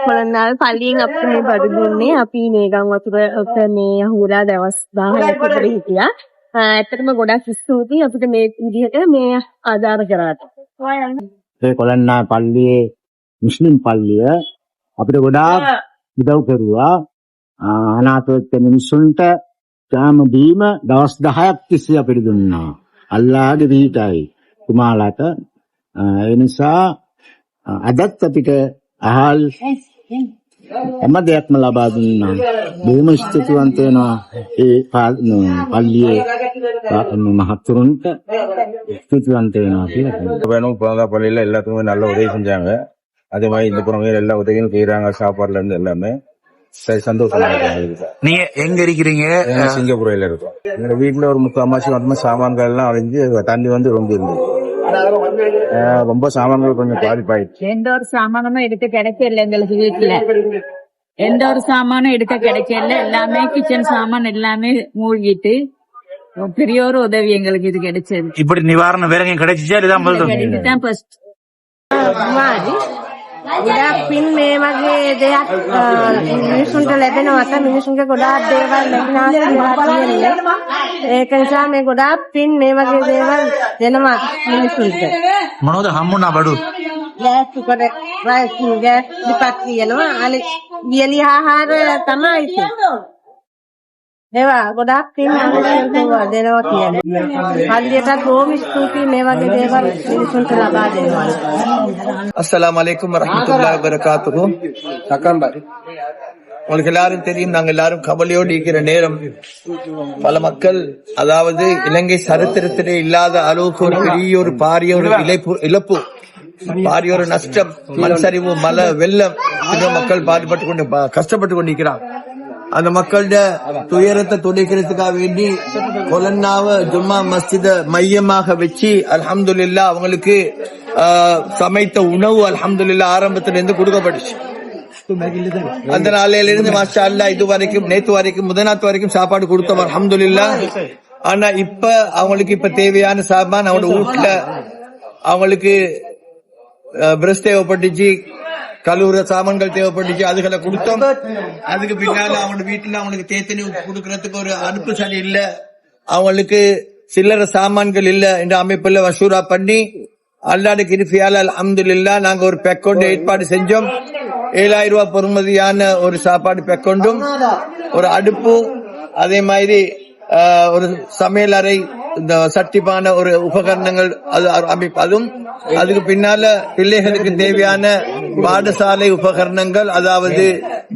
කොළන්නාල් පල්ලියෙන් අපිට මේ බඩු දුන්නේ. අපි මේගම් වතුරට මේ හුරා දවස් 10ක් විතර හිටියා. ඇත්තටම ගොඩක් ස්තුතියි අපිට මේ විදිහට මේ ආධාර කරාට. ඒ කොළන්නාල් පල්ලියේ මුස්ලිම් පල්ලිය අපිට ගොඩාක් උදව් කරුවා. අනාථ වෙච්ච මිනිස්සුන්ට කෑම බීම දවස් 10ක් තිස්සේ අපිට දුන්නා. අල්ලාහගේ දීතයි කුමාලට. ඒ නිසා අදත් අපිට අහල් හැම දෙයක්ම ලබා දුන්නා. බොහොම ස්තුතිවන්ත වෙනවා ඒ පල්ලියේ மகத்துருன்ட்டு ஸ்துதிவந்தே வேணும். இப்போதான் பள்ளியில் எல்லாத்துக்குமே நல்ல உதவி செஞ்சாங்க. அதே மாதிரி இந்த புறமையில் எல்லா உதவியும் செய்யறாங்க. சாப்பாடுல இருந்து எல்லாமே சந்தோஷமா இருக்கு. நீங்க எங்க இருக்கிறீங்க? சிங்கப்பூர்ல இருக்கோம். எங்க வீட்டுல ஒரு 3 மாசம் சாமான்கள் எல்லாம் அழிஞ்சு தண்ணி வந்து ரொம்ப இருந்துச்சு. ரொம்ப சாமான்கள் கொஞ்சம் பாதிப்பாயிடுச்சு. எந்த ஒரு சாமானும் எடுக்க கிடைக்கல எங்களுக்கு வீட்டுல. எந்த ஒரு சாமானும் எடுக்க கிடைக்கல. எல்லாமே கிச்சன் சாமான் எல்லாமே மூழ்கிட்டு பெரிய ஒரு உதவி எங்களுக்கு இது கிடைச்சது. இப்படி நிவாரணம் வேற எங்க கிடைச்சிச்சா? இதுதான் ஃபர்ஸ்ட். ගොඩාක් පින් මේ වගේ දෙයක් මිනිසුන්ට ලැබෙනවට මිනිසුන්ගේ ගොඩාක් දේවල් ලැබෙනවා. ඒක නිසා මේ ගොඩාක් පින් මේ වගේ දේවල් දෙනවා මිනිසුන්ට. මොනවද හම්බුණා බඩු? ගෑස් කුකර් රයිස් ගෑස් ටිකක් තියෙනවා. අනිත් වියලි ආහාර තමයි තියෙන්නේ. ඒවා ගොඩාක් පින් අනුසාරව දෙනවා කියන්නේ. පල්ලියටත් බොහොම ස්තුතියි මේ වගේ දේවල් මිනිසුන්ට ලබා දෙනවා. அஸ்ஸலாமு அலைக்கும் வரஹ்மத்துல்லாஹி வபரகாத்துஹு. உங்களுக்கு எல்லாரும் தெரியும், நாங்க எல்லாரும் கவலையோடு இருக்கிற நேரம். பல மக்கள், அதாவது இலங்கை சரித்திரத்திலே இல்லாத அளவுக்கு ஒரு பெரிய ஒரு பாரிய ஒரு இழப்பு, பாரிய ஒரு நஷ்டம், மண் சரிவு, மழை, வெள்ளம், மக்கள் பாடுபட்டு கொண்டு கஷ்டப்பட்டு கொண்டிருக்கிறாங்க. அந்த மக்களோட துயரத்தை துடைக்கிறதுக்காக வேண்டி கொலன்னாவ ஜும்மா மஸ்ஜித மையமாக வச்சு அல்ஹம்துலில்லாஹ் அவங்களுக்கு சமைத்த உணவு அல்ஹம்துலில்லாஹ் ஆரம்பத்துல இருந்து கொடுக்கப்பட்டுச்சு. அந்த நாளையில இருந்து மாஷா அல்லாஹ் இது வரைக்கும் நேத்து வரைக்கும் முதநாத்து வரைக்கும் சாப்பாடு கொடுத்தோம் அல்ஹம்துலில்லாஹ். ஆனா இப்ப அவங்களுக்கு இப்ப தேவையான சாமான் அவங்களோட வீட்டுல அவங்களுக்கு பிரஷ் தேவைப்பட்டுச்சு, கழுவுற சாமான்கள் தேவைப்பட்டுச்சு, அதுகளை கொடுத்தோம். அதுக்கு பின்னால அவங்க வீட்டுல அவங்களுக்கு தேத்தனி கொடுக்கறதுக்கு ஒரு அடுப்பு சரி இல்ல, அவங்களுக்கு சில்லற சாமான்கள் இல்ல என்ற அமைப்புல வசூரா பண்ணி அல்லாஹ்வுடைய கிருபையால அல்ஹம்துலில்லாஹ் நாங்க ஒரு பெக்கொண்டு ஏற்பாடு செஞ்சோம். 7000 ரூபாய் பொறுமதியான ஒரு சாப்பாடு பெக்கொண்டும் ஒரு அடுப்பு, அதே மாதிரி ஒரு சமையல் அறை, இந்த சட்டிப்பான ஒரு உபகரணங்கள் அதுவும், அதுக்கு பின்னால பிள்ளைகளுக்கு தேவையான பாடசாலை உபகரணங்கள், அதாவது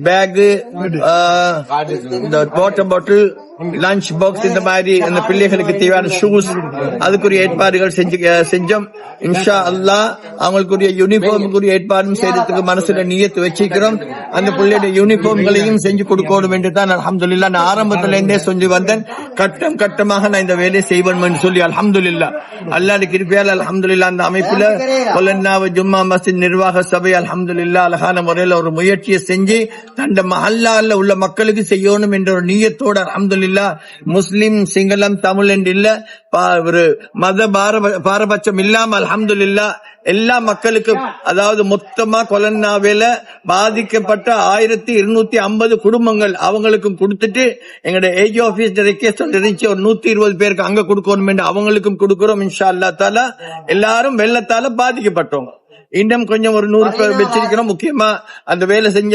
பேகு, இந்த வாட்டர் பாட்டில், லஞ்ச் பாக்ஸ், இந்த மாதிரி அந்த பிள்ளைகளுக்கு தேவையான ஷூஸ், அதுக்குரிய ஏற்பாடுகள் செஞ்சோம். இன்ஷா அல்லாஹ் அவங்களுக்குரிய யூனிஃபார்முக்குரிய ஏற்பாடும் செய்யறதுக்கு மனசுல நியத்து வச்சிருக்கிறோம். அந்த பிள்ளைய யூனிஃபார்ம்களையும் செஞ்சு கொடுக்கணும் என்று தான் அல்ஹம்துலில்லாஹ் நான் ஆரம்பத்துல இருந்தே சொல்லி வந்தேன். கட்டம் கட்டமாக நான் இந்த வேலையை செய்வேன் சொல்லி அல்ஹம்துலில்லாஹ் அல்லாஹ்வுடைய கிருபையால அல்ஹம்துலில்லாஹ் அந்த அமைப்புல கொலன்னாவ ஜும்மா மஸ்ஜித் நிர்வாக சபை அல்ஹம்துலில்லாஹ் அழகான முறையில ஒரு முயற்சியை செஞ்சு தண்ட மஹல்லால உள்ள மக்களுக்கு செய்யணும் என்ற ஒரு நியத்தோட அல்ஹம்துலில்லாஹ் முஸ்லிம், சிங்களம், தமிழ் என்று இல்ல, ஒரு மத பாரபட்சம் இல்லாம அல்ஹம்துலில்லாஹ் எல்லா மக்களுக்கும், அதாவது மொத்தமா கொலன்னாவில பாதிக்கப்பட்ட 1250 குடும்பங்கள் அவங்களுக்கும் கொடுத்துட்டு எங்களோட ஏஜி ஆபீஸ் ரெக்வெஸ்ட் இருந்துச்சு ஒரு 120 பேருக்கு அங்க கொடுக்கணும் என்று அவங்களுக்கும் கொடுக்கிறோம். இன்ஷா அல்லாஹ் தஆலா எல்லாரும் வெள்ளத்தால பாதிக்கப்பட்டவங்க இன்னும் கொஞ்சம் ஒரு 100 பேர் வச்சிருக்கிறோம். முக்கியமா அந்த வேலை செஞ்ச,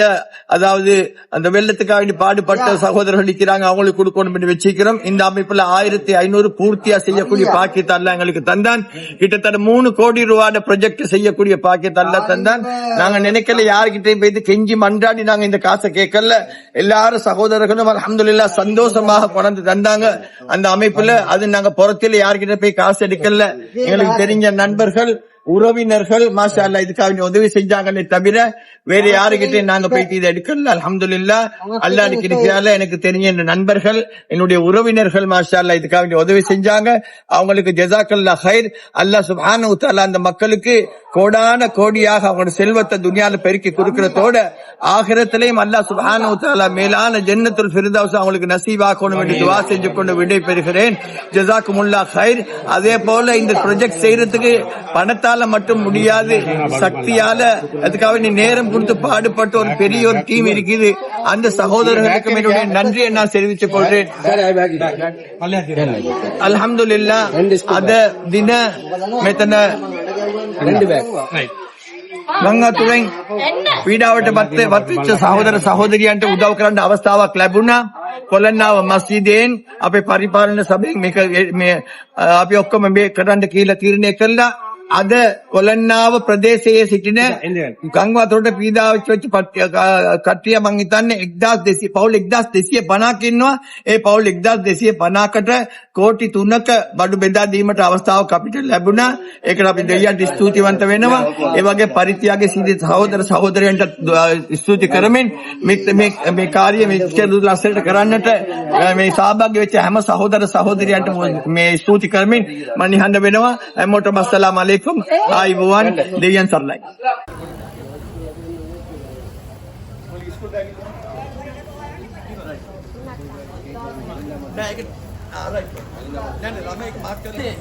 அதாவது அந்த வெள்ளத்துக்காக வேண்டி பாடுபட்ட சகோதரர்கள் இருக்கிறாங்க, அவங்களுக்கு கொடுக்கணும் என்று வச்சிருக்கிறோம். இந்த அமைப்புல 1500 பூர்த்தியா செய்யக்கூடிய பாக்கியத்தை அல்லாஹ் எங்களுக்கு தந்தான். கிட்டத்தட்ட 3 கோடி ரூபாய் ப்ராஜெக்ட் செய்யக்கூடிய பாக்கியத்தை அல்லாஹ் தந்தான். நாங்க நினைக்கல, யாருக்கிட்டையும் போய் கெஞ்சி மன்றாடி நாங்க இந்த காசை கேட்கல. எல்லாரும் சகோதரர்களும் அல்ஹம்துலில்லாஹ் சந்தோஷமாக கொண்டு தந்தாங்க அந்த அமைப்புல. அது நாங்க புறத்தில் யாருக்கிட்ட போய் காசு எடுக்கல. எங்களுக்கு தெரிஞ்ச நண்பர்கள், உறவினர்கள் மாஷா அல்லாஹ் இதுக்காக உதவி செஞ்சாங்களே தவிர வேற யாருக்கிட்டே நாங்க போயிட்டு இதை எடுக்கல. அல்ஹம்துலில்லாஹ் அல்லாஹ்வுடைய கிருபையால எனக்கு தெரிஞ்ச நண்பர்கள், என்னுடைய உறவினர்கள் மாஷா அல்லாஹ் இதுக்காக உதவி செஞ்சாங்க. அவங்களுக்கு ஜஸாக்கல்லாஹ் ஹைர். அல்லாஹ் சுப்ஹானஹு வ தஆலா அந்த மக்களுக்கு கோடான கோடியாக அவங்களோட செல்வத்தை துனியால பெருக்கி கொடுக்கறதோட ஆகிரத்திலையும் அல்லாஹ் சுப்ஹானஹு வ தஆலா மேலான ஜன்னத்துல் ஃபிர்தௌஸ் அவங்களுக்கு நசீபாக்கணும் என்று துஆ செஞ்சு கொண்டு விடை பெறுகிறேன். ஜஸாக்குமுல்லாஹ் கைர். அதே போல இந்த ப்ராஜெக்ட் செய்யறதுக்கு பணத்தால மட்டும் முடியாது, சக்தியால அதுக்காக நீ நேரம் கொடுத்து பாடுபட்ட ஒரு பெரிய ஒரு டீம் இருக்குது. அந்த சகோதரர்களுக்கு என்னுடைய நன்றியை நான் தெரிவித்துக் கொள்றேன். அல்ஹம்துலில்லாஹ். අද දින මෙතන ගංගාතුරෙන් පීඩාවට පත්වෙච්ච සහෝදර සහෝදරියන්ට උදව් කරන්න අවස්ථාවක් ලැබුණා. කොළන්නාව මස්ජිදයෙන් අපේ පරිපාලන සභාවෙන් මේ අපි ඔක්කොම මේ කරන්න කියලා තීරණය කළා. අද කොළන්නාව ප්‍රදේශයේ සිටින ගංගාතුරට පීඩාවට වෙච්ච කට්ටිය මං හිතන්නේ 1200 පවුල් 1250ක් ඉන්නවා. ඒ පවුල් 1250කට කෝටි 3ක බඩු බෙදා දීමට අවස්ථාවක් අපිට ලැබුණා. ඒකට අපි දෙවියන්ට ස්තුතිවන්ත වෙනවා. ඒ වගේ පරිත්‍යාගයේ සිටි සහෝදර සහෝදරයන්ට ස්තුති කරමින් මේ කාර්යය මෙච්චර ලස්සනට කරන්නට මේ සහභාගී වෙච්ච හැම සහෝදර සහෝදරයන්ට මේ ස්තුති කරමින් මම නිහඬ වෙනවා. හැමෝටම අස්සලාමු අලයිකුම්. ආයිබෝවන්. දෙවියන් සරණයි.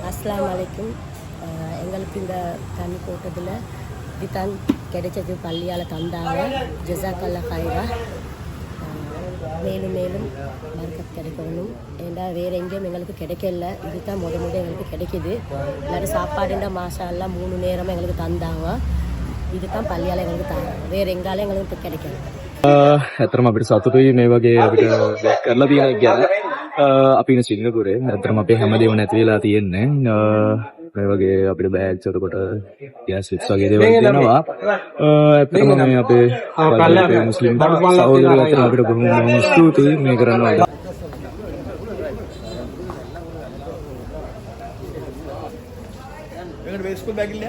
அஸ்ஸலாமு அலைக்கும். எங்களுக்கு இந்த தண்ணி போட்டதில் இதுதான் கிடைச்சது, பள்ளியால் தந்தாங்க. ஜஸாக்கல்லா ஹைரா. மேலும் மேலும் பரக்கத் கிடைக்கணும். ஏன்னா வேறு எங்கேயும் எங்களுக்கு கிடைக்கல, இதுதான் முத எங்களுக்கு கிடைக்கிது. எல்லாரும் சாப்பாடுன்ற மாஷா அல்லாஹ் 3 நேரமும் எங்களுக்கு தந்தாங்க. இதுதான் பள்ளியால் எங்களுக்கு தாங்க, வேறு எங்காலும் எங்களுக்கு கிடைக்கல. ඇතරම අපිට සතුටුයි මේ වගේ අපිට බෑක් කරලා තියෙන එක ගැන. අපි ඉන්නේ සිංගප්පූරේ. ඇත්තටම අපේ හැමදේම නැති වෙලා තියෙන්නේ. මේ වගේ අපිට බෑග්ස් එතකොට ගෑස් ලිප්ස් වගේ දේවල් දෙනවා. ඇත්තටම මේ අපේ මුස්ලිම් සහෝදරයෝ අතර අපිට බොහොම ස්තුතියි මේ කරනවා. ස්කූල් බෑග් ඉල්ල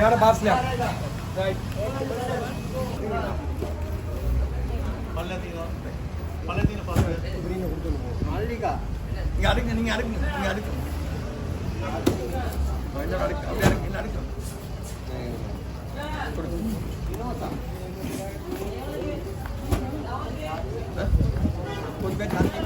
यार बास ले राइट पल्ले तीन पास मालिका यार नहीं यार कुछ बैठ नहीं